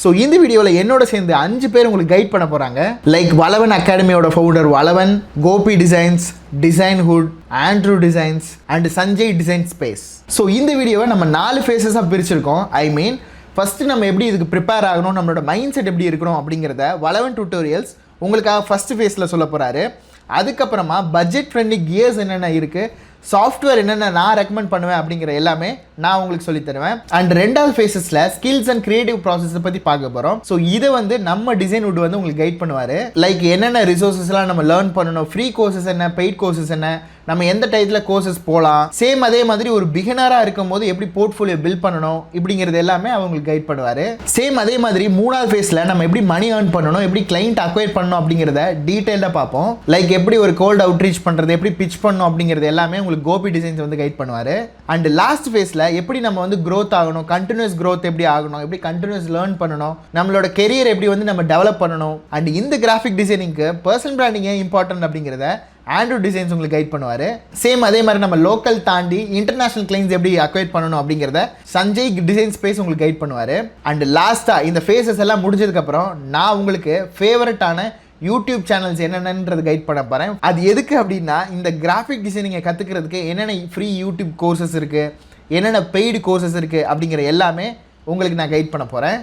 So இந்த வீடியோவில் என்னோட சேர்ந்து 5 பேர் உங்களுக்கு கைட் பண்ண போகிறாங்க. லைக் வளவன் அகாடமியோட founder Valavan, Gopi designs, Designhood, Andrew designs and Sanjay design space. So இந்த வீடியோவை நம்ம 4 ஃபேஸஸாக பிரிச்சிருக்கோம். ஃபஸ்ட்டு நம்ம எப்படி இதுக்கு ப்ரிப்பேர் ஆகணும், நம்மளோட மைண்ட் செட் எப்படி இருக்கணும் அப்படிங்கிறத வளவன் டியூட்டோரியல்ஸ் உங்களுக்காக ஃபஸ்ட்டு ஃபேஸில் சொல்ல போகிறாரு. அதுக்கப்புறமா பட்ஜெட் ஃப்ரெண்ட்லி கியர்ஸ் என்னென்ன இருக்குது, சாஃப்ட்வேர் என்னென்ன நான் ரெக்கமெண்ட் பண்ணுவேன் அப்படிங்கிற எல்லாமே நான் உங்களுக்கு சொல்லி தருவேன். அண்ட் 2வது ஃபேஸஸில் ஸ்கில்ஸ் அண்ட் கிரியேட்டிவ் ப்ராசஸை பற்றி பார்க்க போகிறோம். ஸோ இதை நம்ம டிசைன்ஹுட் உங்களுக்கு கைட் பண்ணுவார். லைக் என்னென்ன ரிசோர்ஸஸ்லாம் நம்ம லேர்ன் பண்ணணும், ஃப்ரீ கோர்சஸ் என்ன, பெய்ட் கோர்சஸ் என்ன, நம்ம எந்த டைத்தில் கோர்சஸ் போகலாம், சேம் அதே மாதிரி ஒரு பிகினராக இருக்கும் போது எப்படி போர்ட்ஃபோலியோ பில்ட் பண்ணணும் இப்படிங்கிறது எல்லாமே அவங்களுக்கு கைட் பண்ணுவார். சேம் அதே மாதிரி 3வது ஃபேஸில் நம்ம எப்படி மணி ஏர்ன் பண்ணணும், எப்படி கிளைண்ட் அக்வைர் பண்ணணும் அப்படிங்கிறத டீட்டெயிலாக பார்ப்போம். லைக் எப்படி ஒரு கோல்ட் அவுட்ரீச் பண்ணுறது, எப்படி பிச் பண்ணணும் அப்படிங்கிறது எல்லாமே உங்களுக்கு கோபி டிசைன்ஸ் கைட் பண்ணுவார். அண்ட் லாஸ்ட் ஃபேஸில் எப்படி நம்ம க்ரோத் ஆகணும், கண்டினியூஸ் க்ரோத் எப்படி ஆகணும், எப்படி கண்டினியூஸ் லேர்ன் பண்ணணும், நம்மளோட கெரியர் எப்படி நம்ம டெவலப் பண்ணணும். அண்ட் இந்த கிராஃபிக் டிசைனிங்க்கு பர்சனல் பிராண்டிங் ஏன் இம்பார்ட்டன்ட் அப்படிங்கிறத ஆண்ட்ரூ டிசைன்ஸ் உங்களுக்கு கைட் பண்ணுவார். சேம் அதே மாதிரி நம்ம லோக்கல் தாண்டி இன்டர்நேஷனல் கிளைண்ட்ஸ் எப்படி அக்வைர் பண்ணணும் அப்படிங்கிறத சஞ்சய் டிசைன் ஸ்பேஸ் உங்களுக்கு கைட் பண்ணுவார். அண்ட் லாஸ்ட்டாக இந்த ஃபேஸஸ் எல்லாம் முடிஞ்சதுக்கப்புறம் நான் உங்களுக்கு ஃபேவரட்டான யூடியூப் சேனல்ஸ் என்னென்னன்றது கைட் பண்ண போகிறேன். அது எதுக்கு அப்படின்னா, இந்த கிராஃபிக் டிசைனிங்கை கற்றுக்கிறதுக்கு என்னென்ன ஃப்ரீ யூடியூப் கோர்சஸ் இருக்குது, என்னென்ன பெய்டு கோர்சஸ் இருக்குது அப்படிங்கிற எல்லாமே உங்களுக்கு நான் கைட் பண்ண போகிறேன்.